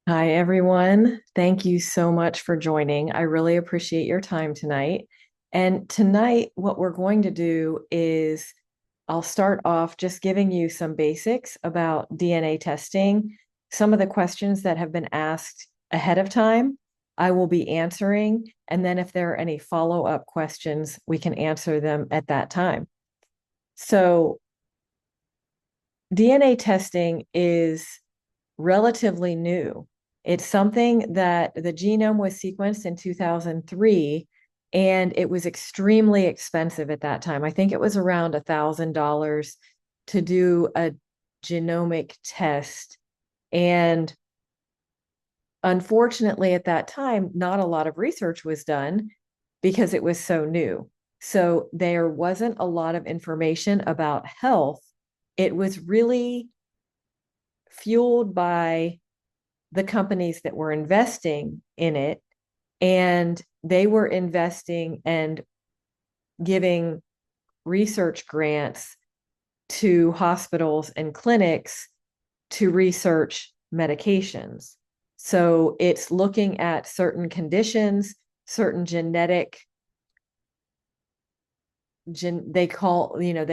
Hi, everyone. Thank you so much for joining. I really appreciate your time tonight. And tonight, what we're going to do is I'll start off just giving you some basics about DNA testing, some of the questions that have been asked ahead of time. I will be answering. And then if there are any follow-up questions, we can answer them at that time. So, DNA testing is relatively new. It's something that the genome was sequenced in 2003, and it was extremely expensive at that time. I think it was around $1,000 to do a genomic test. And unfortunately, at that time, not a lot of research was done because it was so new. So there wasn't a lot of information about health. It was really fueled by the companies that were investing in it, and they were investing and giving research grants to hospitals and clinics to research medications. So it's looking at certain conditions, certain genetic, they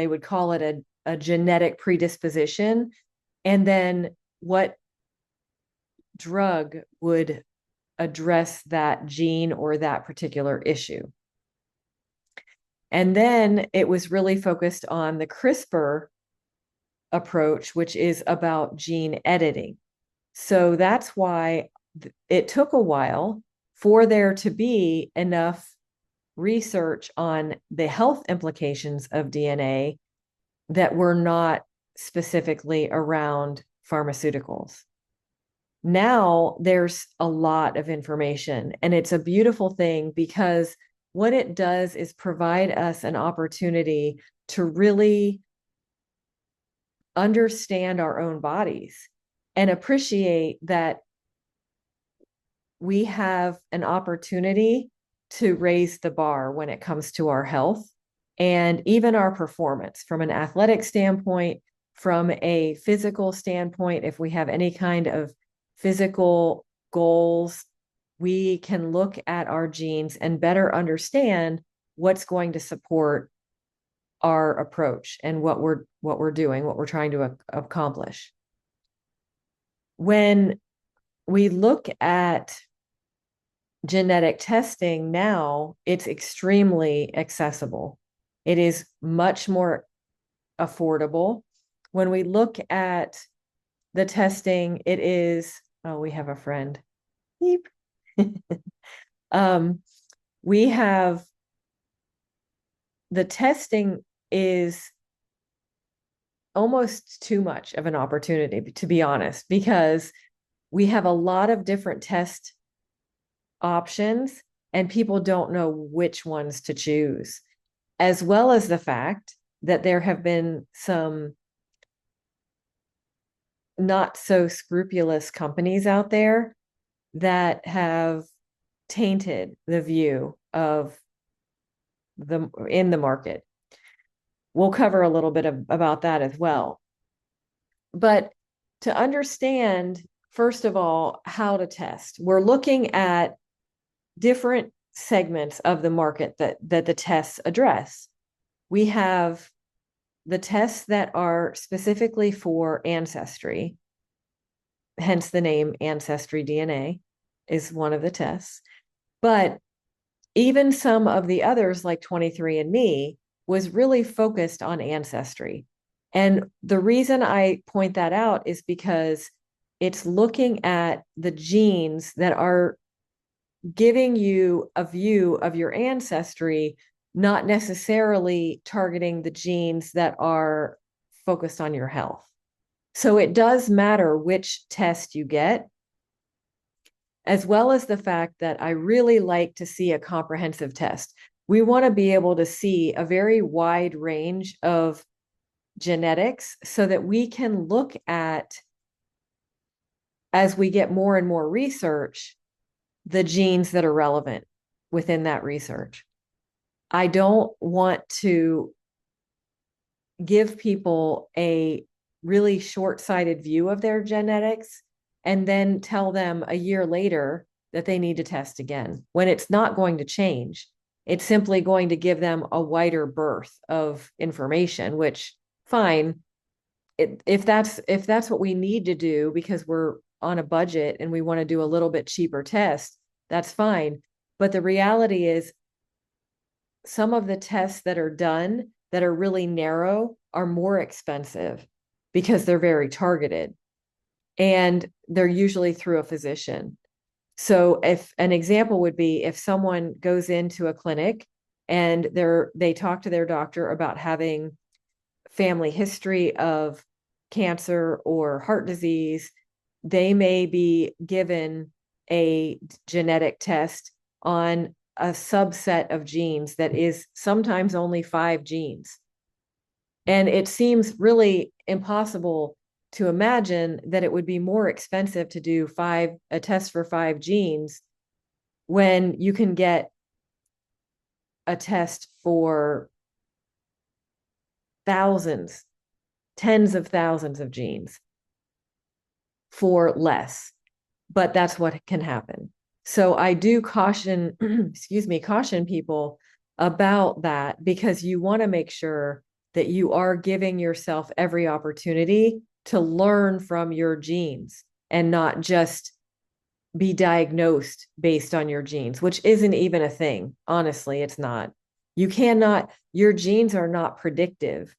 would call it a genetic predisposition, and then what drug would address that gene or that particular issue. And then it was really focused on the CRISPR approach, which is about gene editing. So that's why it took a while for there to be enough research on the health implications of DNA that were not specifically around pharmaceuticals. Now there's a lot of information, and it's a beautiful thing because what it does is provide us an opportunity to really understand our own bodies and appreciate that we have an opportunity to raise the bar when it comes to our health and even our performance from an athletic standpoint, from a physical standpoint. If we have any kind of physical goals, we can look at our genes and better understand what's going to support our approach and what we're doing, what we're trying to accomplish. When we look at genetic testing now, it's extremely accessible. It is much more affordable. When we look at the testing, it is, oh, we have a friend. Beep. um, we have the testing is almost too much of an opportunity, to be honest, because we have a lot of different test options and people don't know which ones to choose, as well as the fact that there have been some not so scrupulous companies out there that have tainted the view of the in the market. We'll cover a little bit about that as well. But to understand, first of all, how to test, we're looking at different segments of the market that the tests address. We have the tests that are specifically for ancestry, hence the name Ancestry DNA is one of the tests. But even some of the others, like 23andMe, was really focused on ancestry. And the reason I point that out is because it's looking at the genes that are giving you a view of your ancestry, not necessarily targeting the genes that are focused on your health. So it does matter which test you get, as well as the fact that I really like to see a comprehensive test. We want to be able to see a very wide range of genetics so that we can look at, as we get more and more research, the genes that are relevant within that research. I don't want to give people a really short-sighted view of their genetics and then tell them a year later that they need to test again when it's not going to change. It's simply going to give them a wider berth of information, which fine. If that's what we need to do because we're on a budget and we want to do a little bit cheaper test, that's fine. But the reality is some of the tests that are done that are really narrow are more expensive because they're very targeted and they're usually through a physician. So if an example would be if someone goes into a clinic and they talk to their doctor about having family history of cancer or heart disease, they may be given a genetic test on a subset of genes that is sometimes only 5 genes. And it seems really impossible to imagine that it would be more expensive to do a test for 5 genes when you can get a test for thousands, tens of thousands of genes for less. But that's what can happen. So I do caution, caution people about that because you want to make sure that you are giving yourself every opportunity to learn from your genes and not just be diagnosed based on your genes, which isn't even a thing. Honestly, it's not. Your genes are not predictive.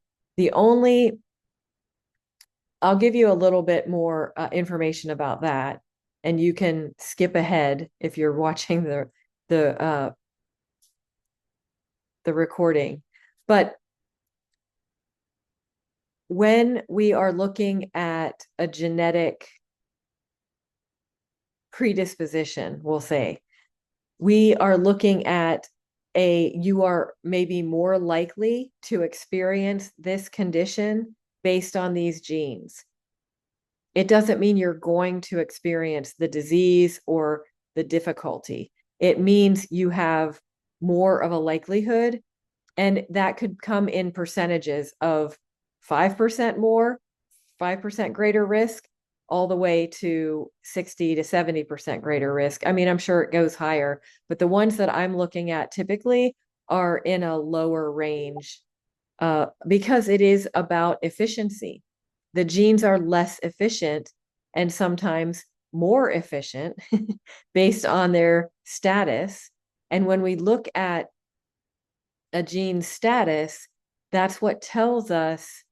I'll give you a little bit more information about that, and you can skip ahead if you're watching the recording. But when we are looking at a genetic predisposition, we'll say, we are looking at you are maybe more likely to experience this condition based on these genes. It doesn't mean you're going to experience the disease or the difficulty. It means you have more of a likelihood, and that could come in percentages of 5% more, 5% greater risk, all the way to 60 to 70% greater risk. I mean, I'm sure it goes higher, but the ones that I'm looking at typically are in a lower range because it is about efficiency. The genes are less efficient and sometimes more efficient based on their status. And when we look at a gene's status, that's what tells us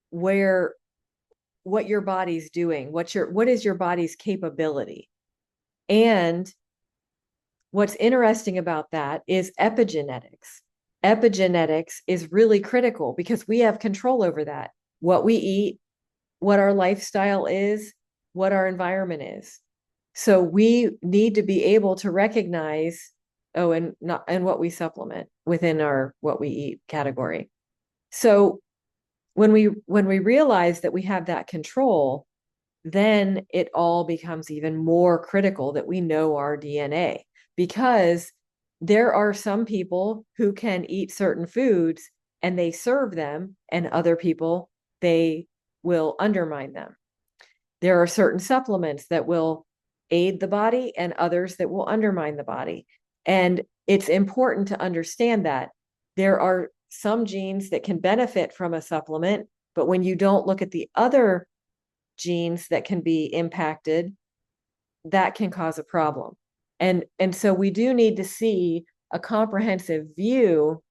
what your body's doing, what is your body's capability. And what's interesting about that is epigenetics. Epigenetics is really critical because we have control over that. What we eat, what our lifestyle is, what our environment is. So we need to be able to recognize, and what we supplement within our what we eat category. So when we realize that we have that control, then it all becomes even more critical that we know our DNA, because there are some people who can eat certain foods and they serve them, and other people, they will undermine them. There are certain supplements that will aid the body and others that will undermine the body. And it's important to understand that there are some genes that can benefit from a supplement, but when you don't look at the other genes that can be impacted, that can cause a problem. And so we do need to see a comprehensive view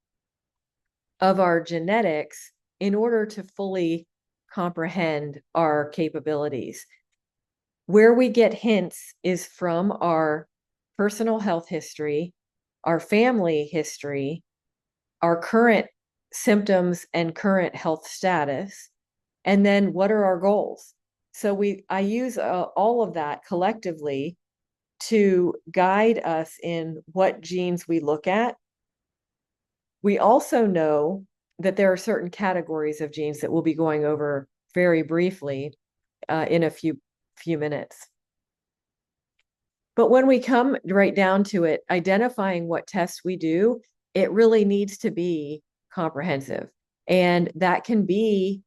of our genetics in order to fully comprehend our capabilities. Where we get hints is from our personal health history, our family history, our current symptoms and current health status, and then what are our goals. So I use all of that collectively to guide us in what genes we look at. We also know that there are certain categories of genes that we'll be going over very briefly in a few minutes. But when we come right down to it, identifying what tests we do, it really needs to be comprehensive. And that can be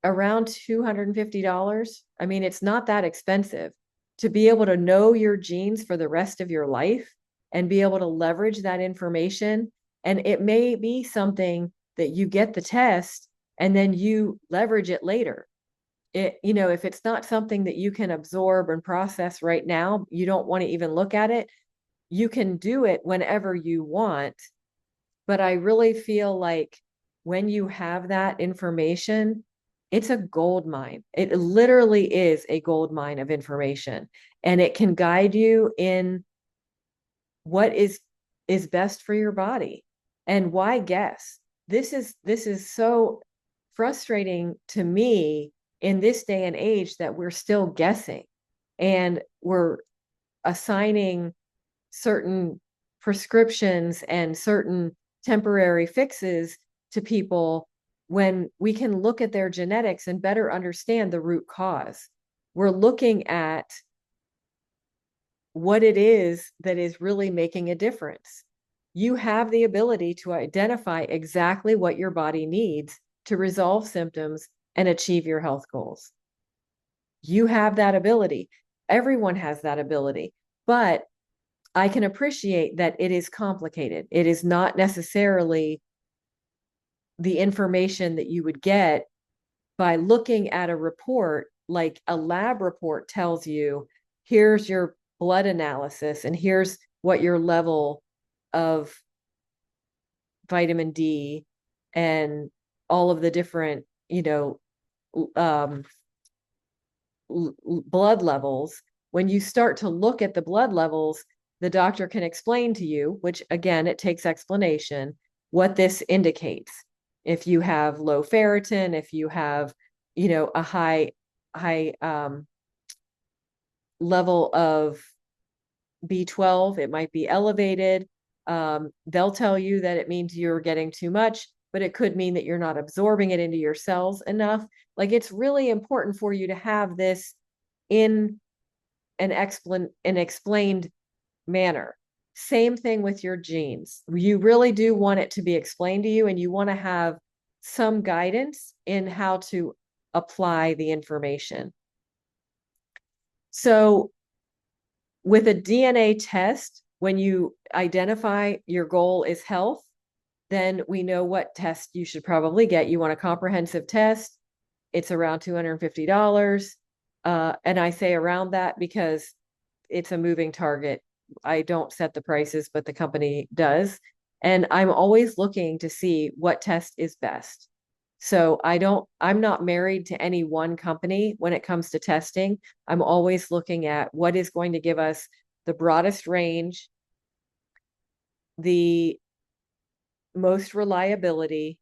around $250. I mean, it's not that expensive to be able to know your genes for the rest of your life and be able to leverage that information. And it may be something that you get the test and then you leverage it later. If it's not something that you can absorb and process right now, you don't want to even look at it, you can do it whenever you want. But I really feel like when you have that information, it's a gold mine. It literally is a gold mine of information, and it can guide you in what is best for your body. And why guess? This is so frustrating to me in this day and age that we're still guessing and we're assigning certain prescriptions and certain temporary fixes to people when we can look at their genetics and better understand the root cause. We're looking at what it is that is really making a difference. You have the ability to identify exactly what your body needs to resolve symptoms and achieve your health goals. You have that ability. Everyone has that ability, but I can appreciate that it is complicated. It is not necessarily the information that you would get by looking at a report, like a lab report tells you, here's your blood analysis and here's what your level of vitamin D and all of the different, um, blood levels. When you start to look at the blood levels, the doctor can explain to you, which again, it takes explanation, what this indicates. If you have low ferritin, if you have, a high level of B12, it might be elevated. They'll tell you that it means you're getting too much, but it could mean that you're not absorbing it into your cells enough. Like, it's really important for you to have this in an explained manner. Same thing with your genes. You really do want it to be explained to you, and you want to have some guidance in how to apply the information. So with a DNA test, when you identify your goal is health, then we know what test you should probably get. You want a comprehensive test. It's around $250. And I say around that because it's a moving target. I don't set the prices, but the company does. And I'm always looking to see what test is best. So I'm not married to any one company when it comes to testing. I'm always looking at what is going to give us the broadest range, the most reliability,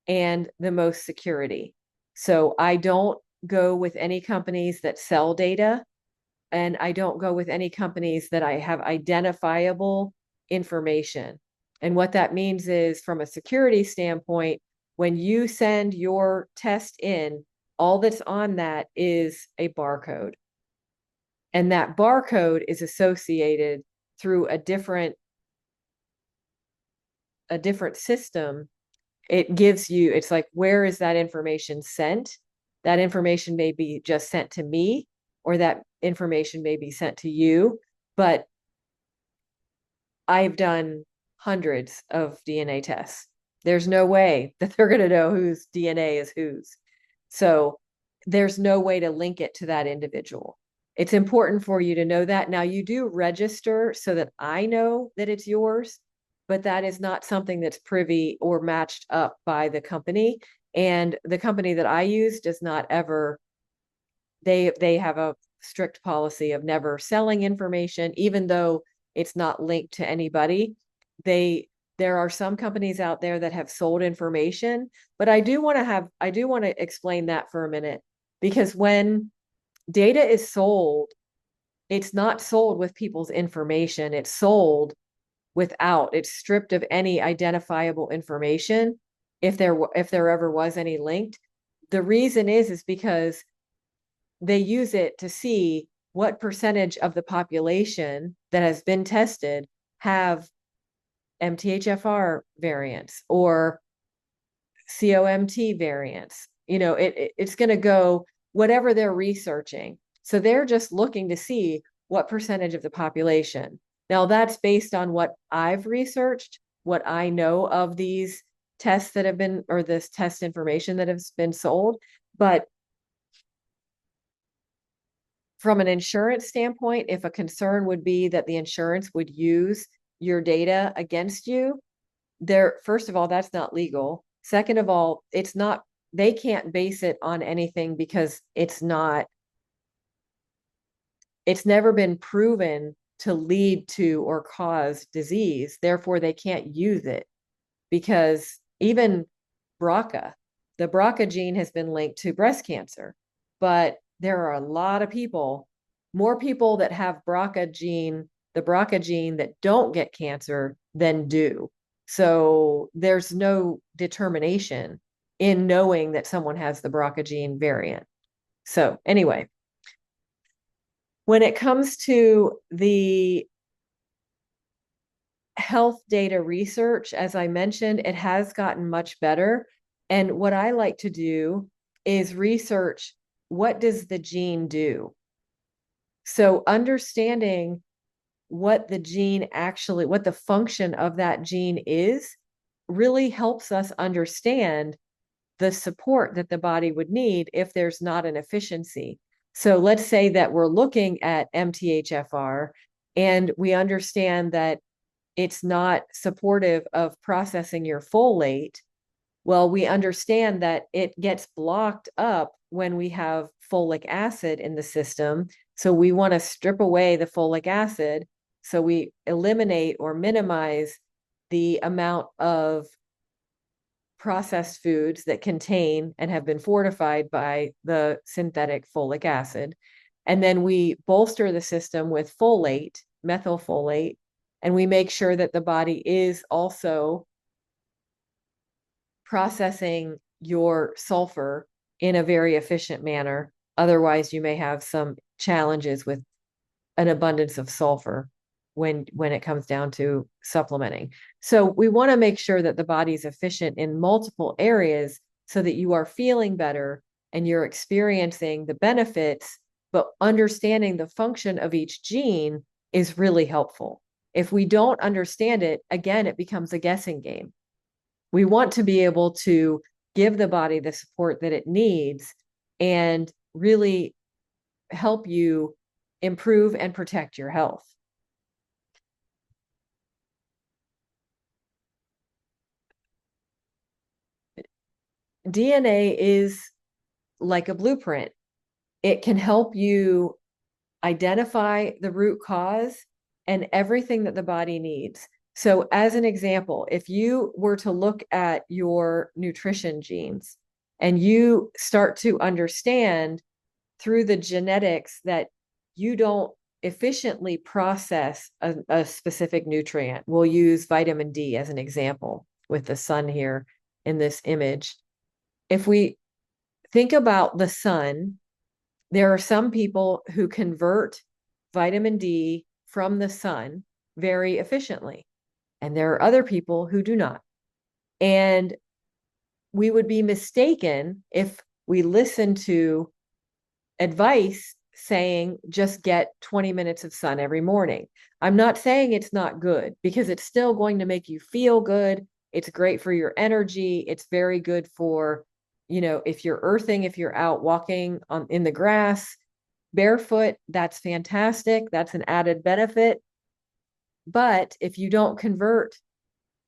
and the most security. So I don't go with any companies that sell data, and I don't go with any companies that I have identifiable information. And what that means is, from a security standpoint, when you send your test in, all that's on that is a barcode. And that barcode is associated through a different system. It gives you, it's like, where is that information sent? That information may be just sent to me, or that information may be sent to you. But I've done hundreds of DNA tests. There's no way that they're going to know whose DNA is whose. So there's no way to link it to that individual. It's important for you to know that. Now, you do register so that I know that it's yours, but that is not something that's privy or matched up by the company. And the company that I use does not ever, they have a strict policy of never selling information, even though it's not linked to anybody. There are some companies out there that have sold information, but I do want to explain that for a minute, because when data is sold, it's not sold with people's information. It's sold without, it's stripped of any identifiable information, if there ever was any linked. The reason is because they use it to see what percentage of the population that has been tested have MTHFR variants or COMT variants it's going to go whatever they're researching. So they're just looking to see what percentage of the population. Now that's based on what I've researched, what I know of these tests that have been, or this test information that has been sold. But from an insurance standpoint, if a concern would be that the insurance would use your data against you, first of all, that's not legal. Second of all, they can't base it on anything because it's never been proven to lead to or cause disease. Therefore, they can't use it because even BRCA, the BRCA gene has been linked to breast cancer, but there are a lot of people, more people that have the BRCA gene that don't get cancer than do. So there's no determination in knowing that someone has the BRCA gene variant. So anyway, when it comes to the health data research, as I mentioned, it has gotten much better. And what I like to do is research, what does the gene do? So understanding what the function of that gene is really helps us understand the support that the body would need if there's not an efficiency. So let's say that we're looking at MTHFR and we understand that it's not supportive of processing your folate. Well, we understand that it gets blocked up when we have folic acid in the system. So we want to strip away the folic acid. So we eliminate or minimize the amount of processed foods that contain and have been fortified by the synthetic folic acid. And then we bolster the system with folate, methylfolate, and we make sure that the body is also processing your sulfur in a very efficient manner. Otherwise, you may have some challenges with an abundance of sulfur when it comes down to supplementing. So we want to make sure that the body's efficient in multiple areas so that you are feeling better and you're experiencing the benefits, but understanding the function of each gene is really helpful. If we don't understand it, again, it becomes a guessing game. We want to be able to give the body the support that it needs and really help you improve and protect your health. DNA is like a blueprint. It can help you identify the root cause and everything that the body needs. So, as an example, if you were to look at your nutrition genes and you start to understand through the genetics that you don't efficiently process a specific nutrient, we'll use vitamin D as an example with the sun here in this image. If we think about the sun, there are some people who convert vitamin D from the sun very efficiently, and there are other people who do not. And we would be mistaken if we listen to advice saying just get 20 minutes of sun every morning. I'm not saying it's not good because it's still going to make you feel good. It's great for your energy. It's very good for, if you're earthing, if you're out walking in the grass barefoot, that's fantastic. That's an added benefit. But if you don't convert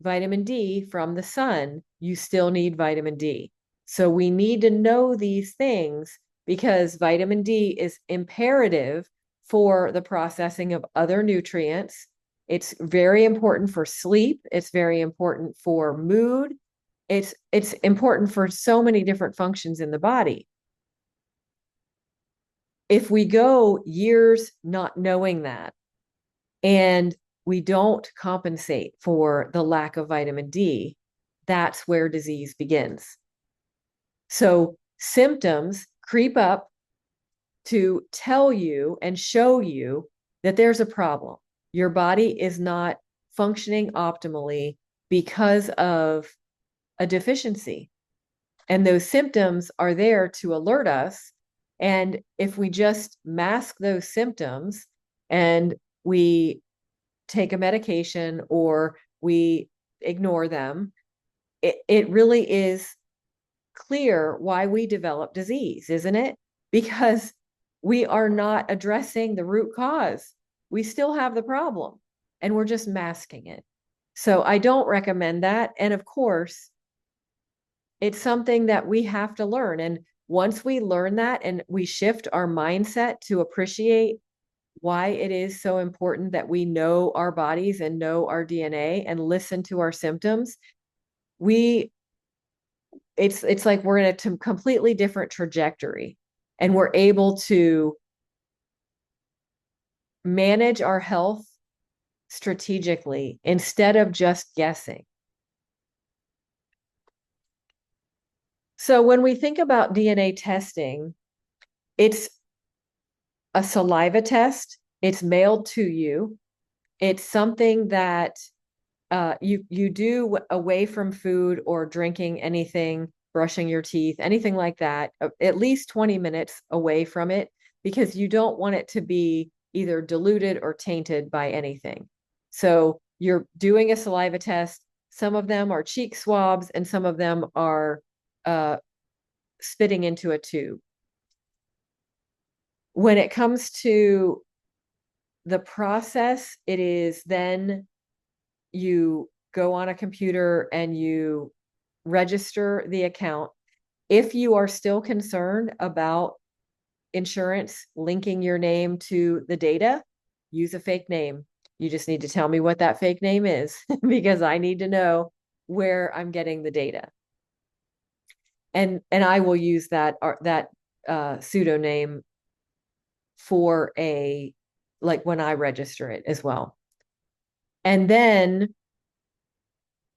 vitamin D from the sun, you still need vitamin D. So we need to know these things because vitamin D is imperative for the processing of other nutrients. It's very important for sleep. It's very important for mood. It's important for so many different functions in the body. If we go years not knowing that, and we don't compensate for the lack of vitamin D, that's where disease begins. So symptoms creep up to tell you and show you that there's a problem. Your body is not functioning optimally because of a deficiency. And those symptoms are there to alert us. And if we just mask those symptoms and we take a medication or we ignore them, it really is clear why we develop disease, isn't it? Because we are not addressing the root cause. We still have the problem and we're just masking it. So I don't recommend that. And of course, it's something that we have to learn. And once we learn that and we shift our mindset to appreciate why it is so important that we know our bodies and know our DNA and listen to our symptoms, we it's like we're in a completely different trajectory, and we're able to manage our health strategically instead of just guessing. So when we think about DNA testing, it's a saliva test. It's mailed to you. It's something that you do away from food or drinking anything, brushing your teeth, anything like that, at least 20 minutes away from it, because you don't want it to be either diluted or tainted by anything. So you're doing a saliva test. Some of them are cheek swabs and some of them are spitting into a tube. When it comes to the process, it is then you go on a computer and you register the account. If you are still concerned about insurance linking your name to the data, use a fake name. You just need to tell me what that fake name is because I need to know where I'm getting the data. And I will use that pseudonym for like when I register it as well. And then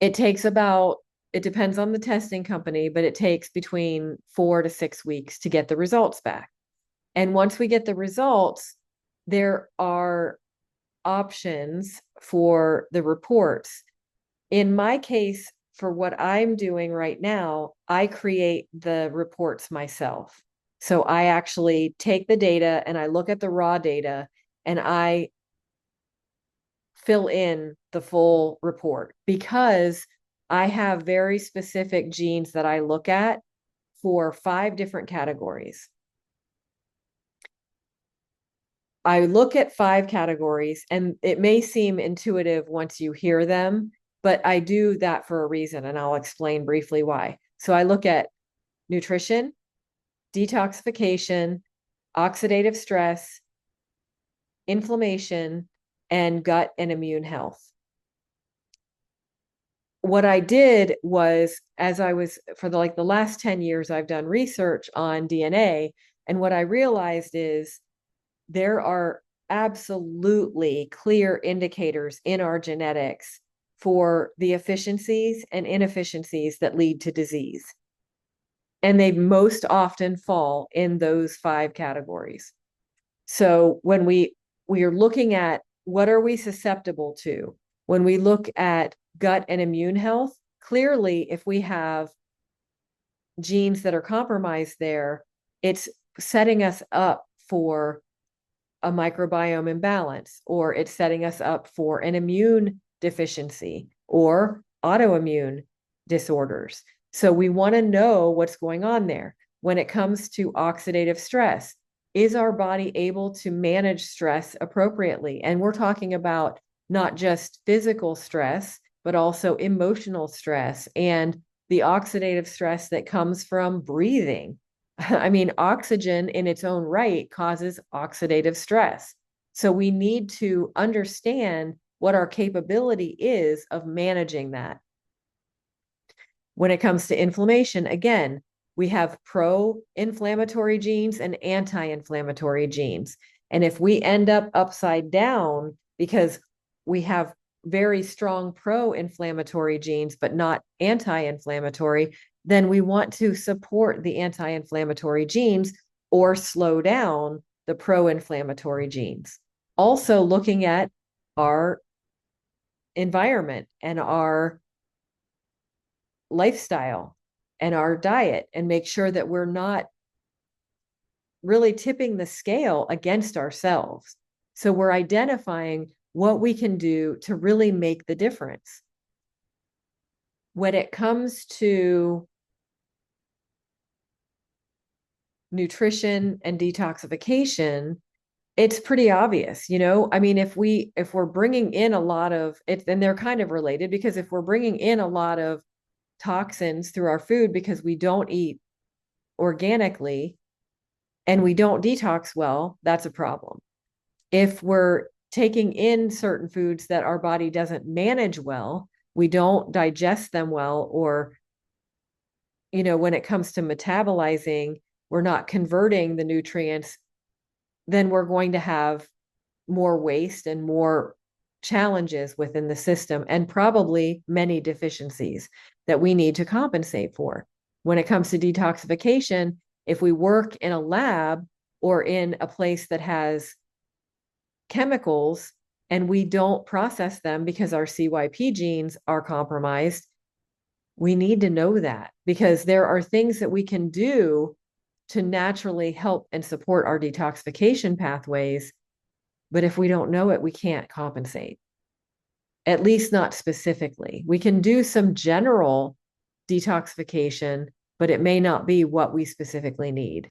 it takes it depends on the testing company, but it takes between 4 to 6 weeks to get the results back. And once we get the results, there are options for the reports. In my case, for what I'm doing right now, I create the reports myself. So I actually take the data and I look at the raw data and I fill in the full report because I have very specific genes that I look at for 5 different categories. I look at 5 categories, and it may seem intuitive once you hear them, but I do that for a reason, and I'll explain briefly why. So I look at nutrition, detoxification, oxidative stress, inflammation, and gut and immune health. What I did was, as I was for the last 10 years, I've done research on DNA. And what I realized is there are absolutely clear indicators in our genetics for the efficiencies and inefficiencies that lead to disease. And they most often fall in those 5 categories. So when we are looking at what are we susceptible to, when we look at gut and immune health, clearly, if we have genes that are compromised there, it's setting us up for a microbiome imbalance, or it's setting us up for an immune deficiency or autoimmune disorders. So we want to know what's going on there. When it comes to oxidative stress, is our body able to manage stress appropriately? And we're talking about not just physical stress, but also emotional stress and the oxidative stress that comes from breathing. I mean, oxygen in its own right causes oxidative stress. So we need to understand what our capability is of managing that. When it comes to inflammation, again, we have pro-inflammatory genes and anti-inflammatory genes. And if we end up upside down because we have very strong pro-inflammatory genes, but not anti-inflammatory, then we want to support the anti-inflammatory genes or slow down the pro-inflammatory genes. Also looking at our environment and our lifestyle and our diet and make sure that we're not really tipping the scale against ourselves. So we're identifying what we can do to really make the difference. When it comes to nutrition and detoxification, it's pretty obvious, I mean, if we're bringing in a lot of it, then they're kind of related, because if we're bringing in a lot of toxins through our food because we don't eat organically and we don't detox well, that's a problem. If we're taking in certain foods that our body doesn't manage well, we don't digest them well, or, when it comes to metabolizing, we're not converting the nutrients, then we're going to have more waste and more challenges within the system, and probably many deficiencies that we need to compensate for. When it comes to detoxification, if we work in a lab or in a place that has chemicals and we don't process them because our CYP genes are compromised, we need to know that, because there are things that we can do to naturally help and support our detoxification pathways. But if we don't know it, we can't compensate, at least not specifically. We can do some general detoxification, but it may not be what we specifically need.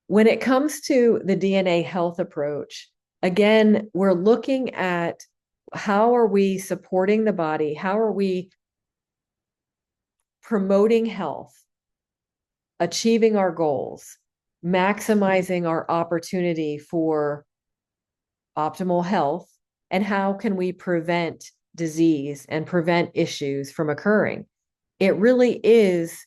When it comes to the DNA health approach, again, we're looking at how are we supporting the body? How are we promoting health, achieving our goals, maximizing our opportunity for optimal health, and how can we prevent disease and prevent issues from occurring? It really is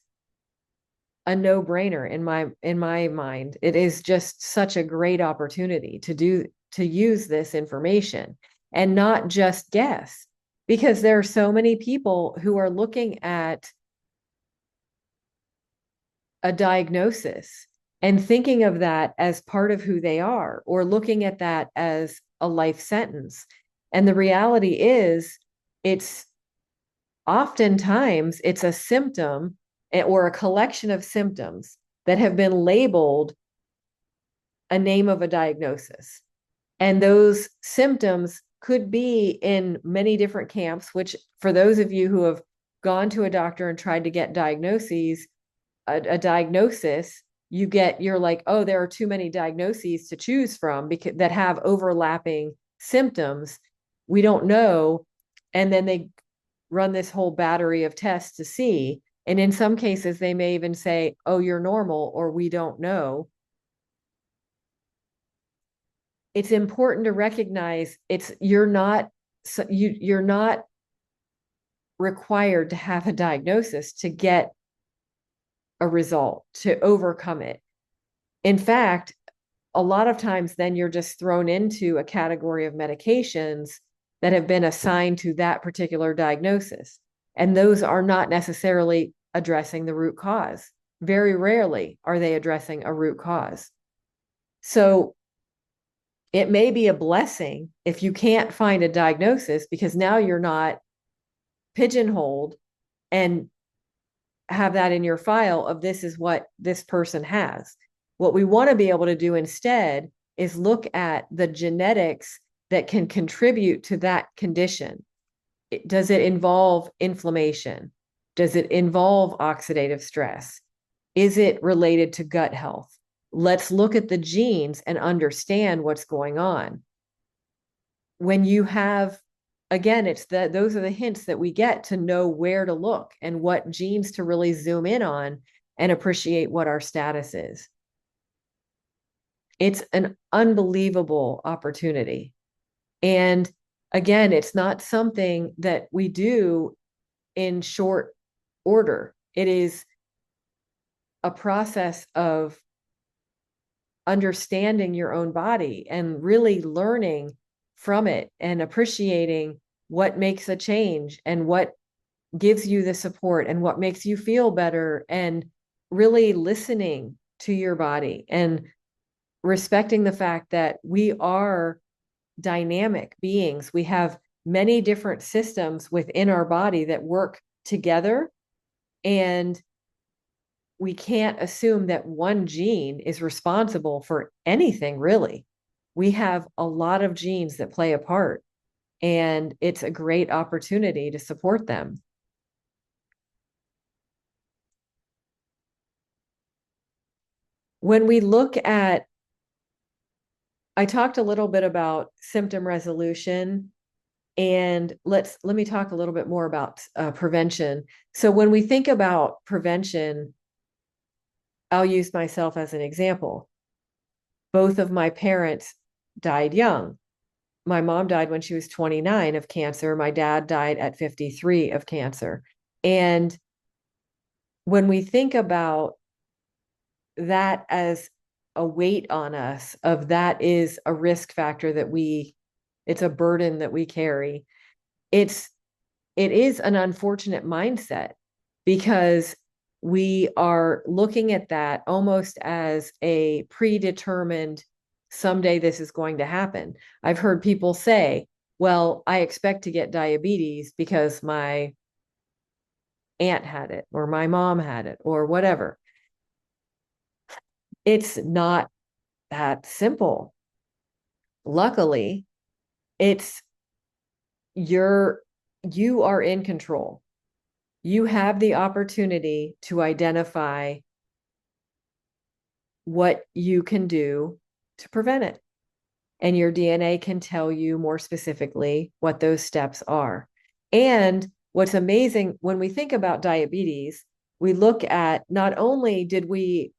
a no-brainer in my mind. It is just such a great opportunity to use this information and not just guess, because there are so many people who are looking at a diagnosis and thinking of that as part of who they are, or looking at that as a life sentence. And the reality is, it's oftentimes it's a symptom or a collection of symptoms that have been labeled a name of a diagnosis. And those symptoms could be in many different camps, which, for those of you who have gone to a doctor and tried to get diagnoses, a diagnosis, you're like, oh, there are too many diagnoses to choose from because that have overlapping symptoms. We don't know. And then they run this whole battery of tests to see. And in some cases, they may even say, oh, you're normal, or we don't know. It's important to recognize you're not required to have a diagnosis to get a result, to overcome it. In fact, a lot of times then you're just thrown into a category of medications that have been assigned to that particular diagnosis. And those are not necessarily addressing the root cause. Very rarely are they addressing a root cause. So it may be a blessing if you can't find a diagnosis, because now you're not pigeonholed and have that in your file of this is what this person has. What we want to be able to do instead is look at the genetics that can contribute to that condition. Does it involve inflammation? Does it involve oxidative stress? Is it related to gut health? Let's look at the genes and understand what's going on. When you have, again, those are the hints that we get to know where to look and what genes to really zoom in on and appreciate what our status is. It's an unbelievable opportunity. And again, it's not something that we do in short order. It is a process of understanding your own body and really learning from it and appreciating what makes a change and what gives you the support and what makes you feel better, and really listening to your body and respecting the fact that we are dynamic beings. We have many different systems within our body that work together. And we can't assume that one gene is responsible for anything, really. We have a lot of genes that play a part, and it's a great opportunity to support them. When we look at, I talked a little bit about symptom resolution, and let me talk a little bit more about prevention. So when we think about prevention, I'll use myself as an example. Both of my parents died young. My mom died when she was 29 of cancer. My dad died at 53 of cancer. And when we think about that as a weight on us, of that is a risk factor that it's a burden that we carry. It is an unfortunate mindset, because we are looking at that almost as a predetermined, someday this is going to happen. I've heard people say, well, I expect to get diabetes because my aunt had it, or my mom had it, or whatever. It's not that simple. Luckily, it's you are in control. You have the opportunity to identify what you can do to prevent it. And your DNA can tell you more specifically what those steps are. And what's amazing, when we think about diabetes, we look at, not only did we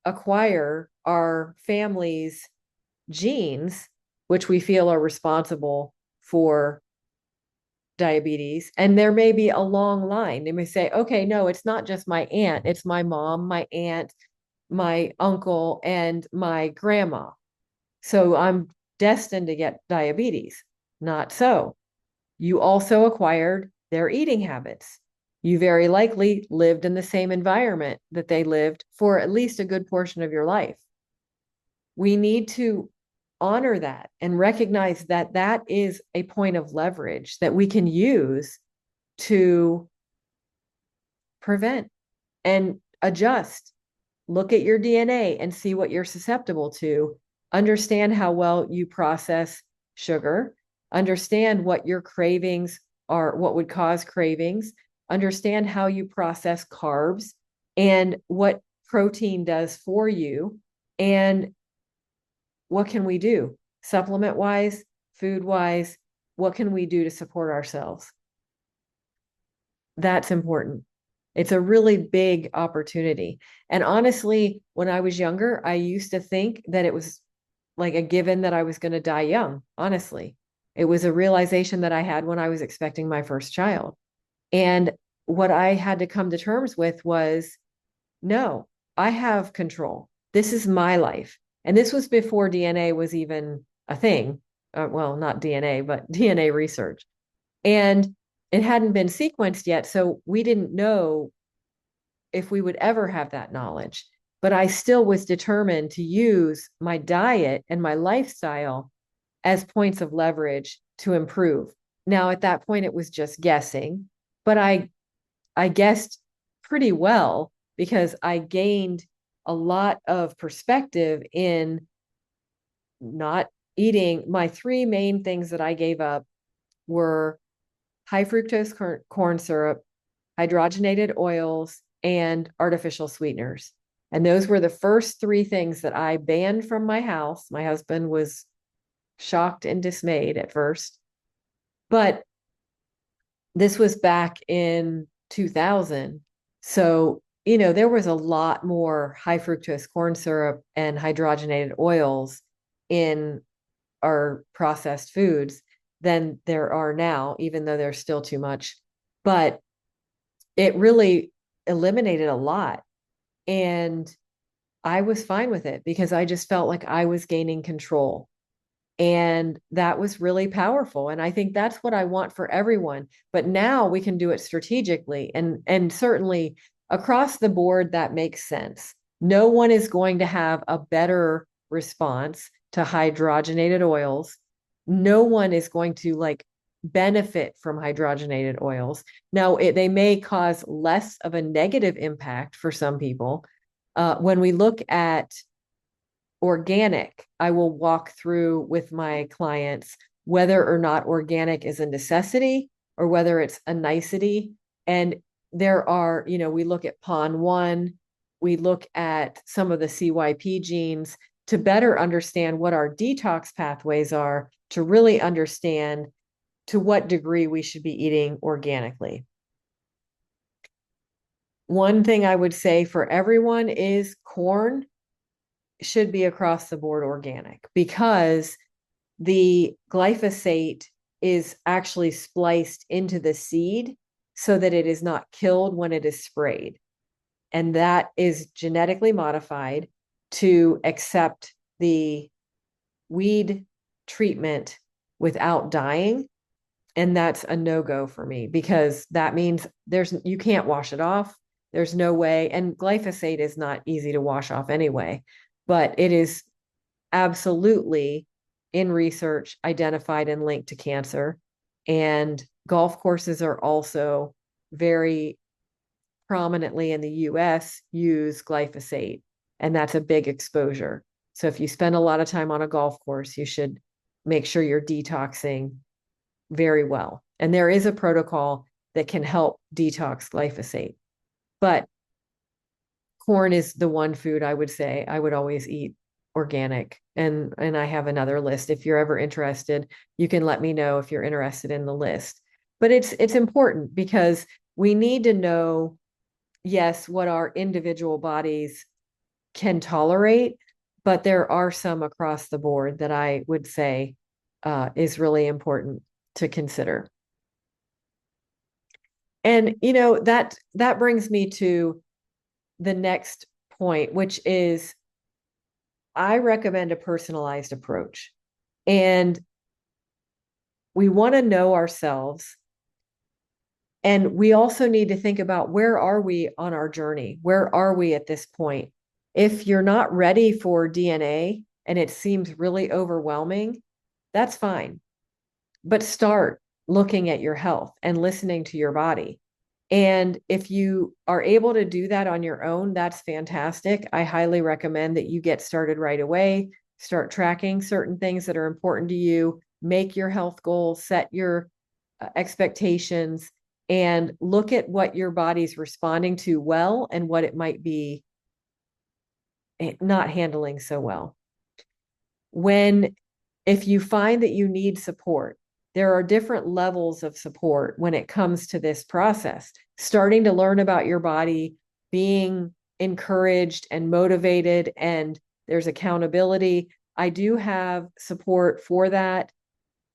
acquire our family's genes, which we feel are responsible for diabetes, and there may be a long line. They may say, okay, no, it's not just my aunt, it's my mom, my aunt, my uncle, and my grandma. So I'm destined to get diabetes. Not so. You also acquired their eating habits. You very likely lived in the same environment that they lived for at least a good portion of your life. We need to honor that and recognize that that is a point of leverage that we can use to prevent and adjust. Look at your DNA and see what you're susceptible to. Understand how well you process sugar. Understand what your cravings are, what would cause cravings. Understand how you process carbs and what protein does for you. And what can we do? Supplement wise, food wise, what can we do to support ourselves? That's important. It's a really big opportunity. And honestly, when I was younger, I used to think that it was like a given that I was going to die young. Honestly, it was a realization that I had when I was expecting my first child. And what I had to come to terms with was, no, I have control. This is my life. And this was before DNA was even a thing. Well, not DNA, but DNA research. And it hadn't been sequenced yet. So we didn't know if we would ever have that knowledge. But I still was determined to use my diet and my lifestyle as points of leverage to improve. Now, at that point, it was just guessing, but I guessed pretty well, because I gained a lot of perspective in not eating. My three main things that I gave up were high fructose corn syrup, hydrogenated oils, and artificial sweeteners. And those were the first three things that I banned from my house. My husband was shocked and dismayed at first, but this was back in 2000. So, there was a lot more high fructose corn syrup and hydrogenated oils in our processed foods than there are now, even though there's still too much. But it really eliminated a lot. And I was fine with it, because I just felt like I was gaining control. And that was really powerful. And I think that's what I want for everyone. But now we can do it strategically, and certainly across the board, that makes sense. No one is going to have a better response to hydrogenated oils. No one is going to benefit from hydrogenated oils. Now, they may cause less of a negative impact for some people. When we look at organic, I will walk through with my clients whether or not organic is a necessity or whether it's a nicety. And there are, we look at PON1, we look at some of the CYP genes to better understand what our detox pathways are, to really understand to what degree we should be eating organically. One thing I would say for everyone is corn should be across the board organic, because the glyphosate is actually spliced into the seed so that it is not killed when it is sprayed. And that is genetically modified to accept the weed treatment without dying. And that's a no-go for me, because that means you can't wash it off. There's no way. And glyphosate is not easy to wash off anyway, but it is absolutely in research identified and linked to cancer. And golf courses are also very prominently in the US use glyphosate, and that's a big exposure. So if you spend a lot of time on a golf course, you should make sure you're detoxing very well. And there is a protocol that can help detox glyphosate. But corn is the one food I would say I would always eat organic. And I have another list. If you're ever interested, you can let me know if you're interested in the list. But it's important because we need to know, yes, what our individual bodies can tolerate, but there are some across the board that I would say is really important to consider. And that brings me to the next point, which is I recommend a personalized approach. And we want to know ourselves. And we also need to think about, where are we on our journey? Where are we at this point? If you're not ready for DNA and it seems really overwhelming, that's fine. But start looking at your health and listening to your body. And if you are able to do that on your own, that's fantastic. I highly recommend that you get started right away, start tracking certain things that are important to you, make your health goals, set your expectations, and look at what your body's responding to well and what it might be not handling so well. If you find that you need support, there are different levels of support when it comes to this process. Starting to learn about your body, being encouraged and motivated, and there's accountability. I do have support for that.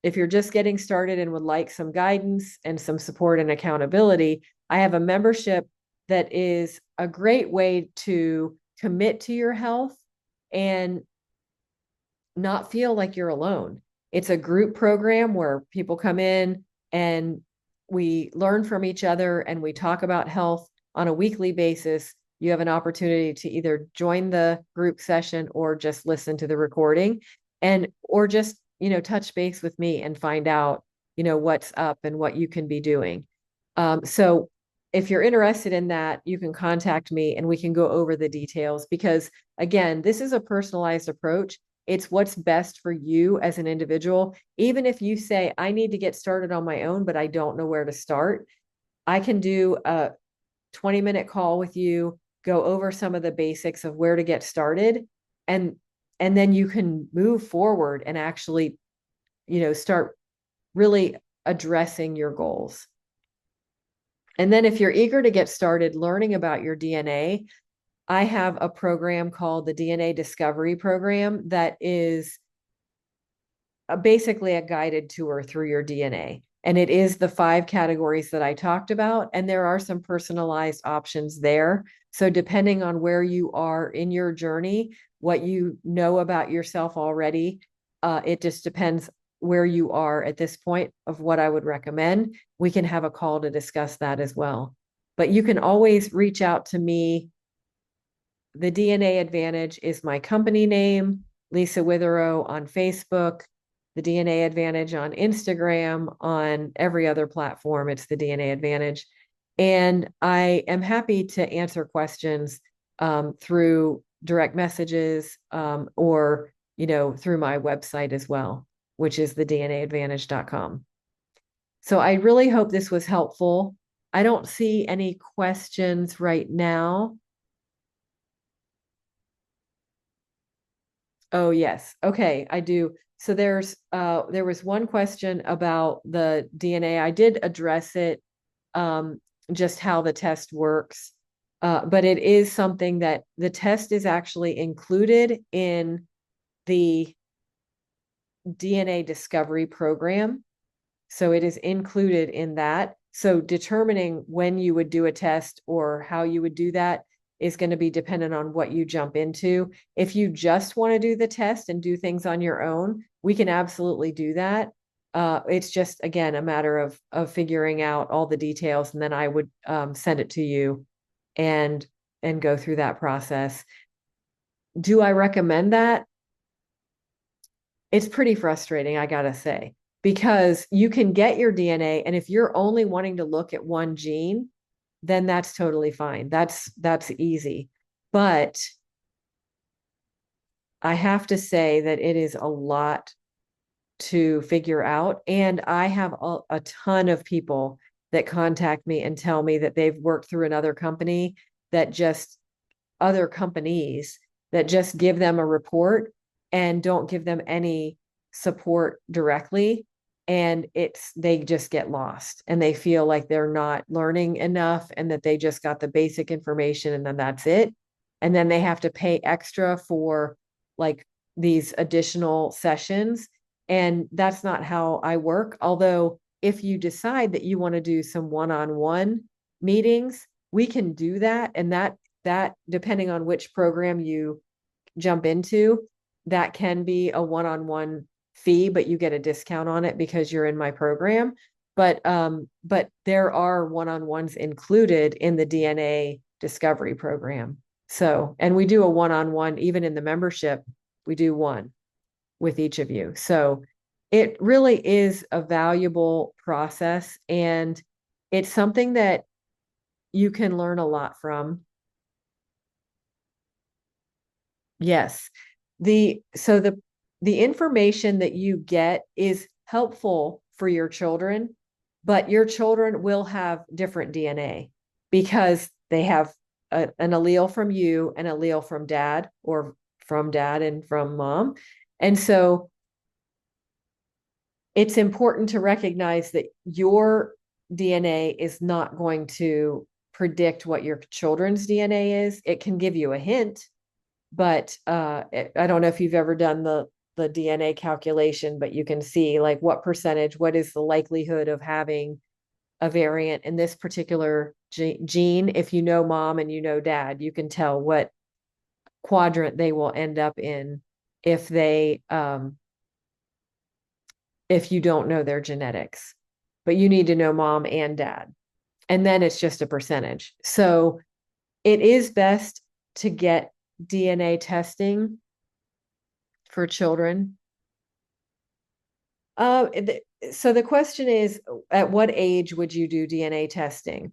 If you're just getting started and would like some guidance and some support and accountability, I have a membership that is a great way to commit to your health and not feel like you're alone. It's a group program where people come in and we learn from each other and we talk about health on a weekly basis. You have an opportunity to either join the group session or just listen to the recording, or just, touch base with me and find out, what's up and what you can be doing. So if you're interested in that, you can contact me and we can go over the details, because again, this is a personalized approach. It's what's best for you as an individual. Even if you say, I need to get started on my own, but I don't know where to start, I can do a 20-minute call with you, go over some of the basics of where to get started. And then you can move forward and actually, start really addressing your goals. And then if you're eager to get started learning about your DNA, I have a program called the DNA Discovery Program that is basically a guided tour through your DNA. And it is the 5 categories that I talked about. And there are some personalized options there. So depending on where you are in your journey, what you know about yourself already, it just depends where you are at this point of what I would recommend. We can have a call to discuss that as well. But you can always reach out to me. The DNA Advantage is my company name, Lisa Witherow on Facebook. the DNA Advantage on Instagram, on every other platform. It's the DNA Advantage. And I am happy to answer questions through direct messages or, through my website as well, which is the DNAadvantage.com. So I really hope this was helpful. I don't see any questions right now. Oh, yes. Okay, I do. So there was one question about the DNA. I did address it, just how the test works. But it is something that the test is actually included in the DNA discovery program. So it is included in that. So determining when you would do a test or how you would do that is going to be dependent on what you jump into. If you just want to do the test and do things on your own, we can absolutely do that. It's just, again, a matter of figuring out all the details, and then I would send it to you and go through that process. Do I recommend that? It's pretty frustrating, I gotta say, because you can get your DNA, and if you're only wanting to look at one gene, then that's totally fine. That's easy. But I have to say that it is a lot to figure out. And I have a ton of people that contact me and tell me that they've worked through another company that just other companies that just give them a report and don't give them any support directly. And they just get lost and they feel like they're not learning enough and that they just got the basic information and then that's it. And then they have to pay extra for like these additional sessions. And that's not how I work. Although if you decide that you want to do some one-on-one meetings, we can do that. And that depending on which program you jump into, that can be a one-on-one fee, but you get a discount on it because you're in my program. But there are one-on-ones included in the DNA discovery program. So, and we do a one-on-one, even in the membership, we do one with each of you. So it really is a valuable process, and it's something that you can learn a lot from. Yes. So the information that you get is helpful for your children, but your children will have different DNA because they have an allele from you, an allele from dad, or from dad and from mom. And so it's important to recognize that your DNA is not going to predict what your children's DNA is. It can give you a hint, but I don't know if you've ever done the DNA calculation, but you can see like what percentage, what is the likelihood of having a variant in this particular gene. If you know mom and you know dad, you can tell what quadrant they will end up in if they if you don't know their genetics. But you need to know mom and dad. And then it's just a percentage. So it is best to get DNA testing for children. So the question is, at what age would you do DNA testing?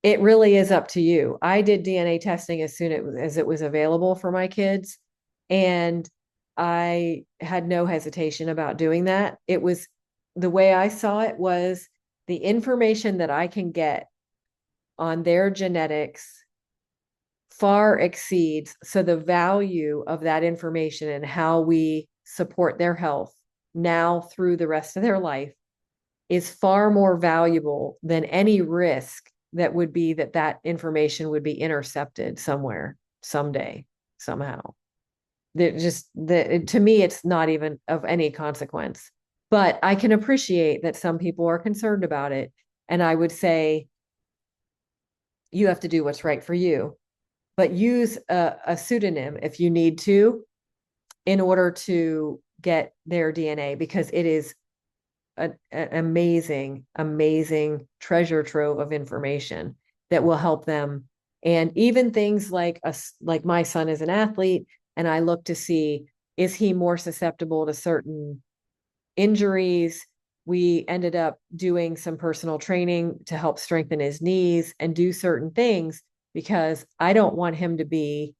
It really is up to you. I did DNA testing as soon as it was available for my kids, and I had no hesitation about doing that. It was the way I saw it was the information that I can get on their genetics far exceeds. So the value of that information and how we support their health now through the rest of their life is far more valuable than any risk that would be that information would be intercepted somewhere, someday, somehow. To me, it's not even of any consequence. But I can appreciate that some people are concerned about it. And I would say you have to do what's right for you. But use a pseudonym if you need to in order to get their DNA, because it is an amazing, amazing treasure trove of information that will help them. And even things like my son is an athlete, and I look to see is he more susceptible to certain injuries? We ended up doing some personal training to help strengthen his knees and do certain things because I don't want him to be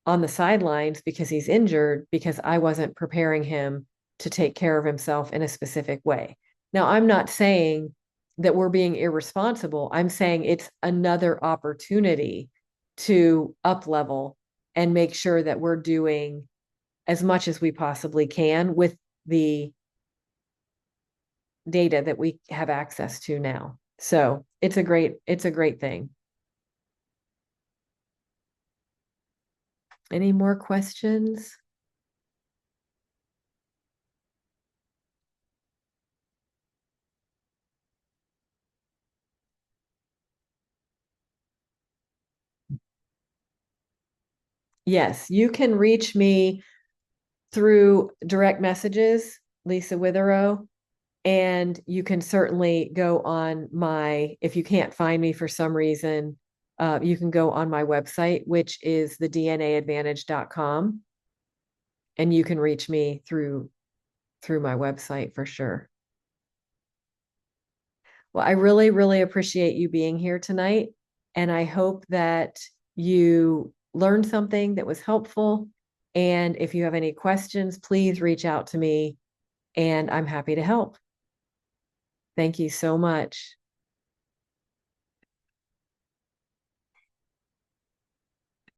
on the sidelines because he's injured because I wasn't preparing him to take care of himself in a specific way. Now, I'm not saying that we're being irresponsible. I'm saying it's another opportunity to up level and make sure that we're doing as much as we possibly can with the data that we have access to now. So it's a great thing. Any more questions? Yes, you can reach me through direct messages, Lisa Witherow, and you can certainly go on if you can't find me for some reason, you can go on my website, which is thednaadvantage.com, and you can reach me through my website for sure. Well, I really, really appreciate you being here tonight, and I hope that you learned something that was helpful. And if you have any questions, please reach out to me, and I'm happy to help. Thank you so much.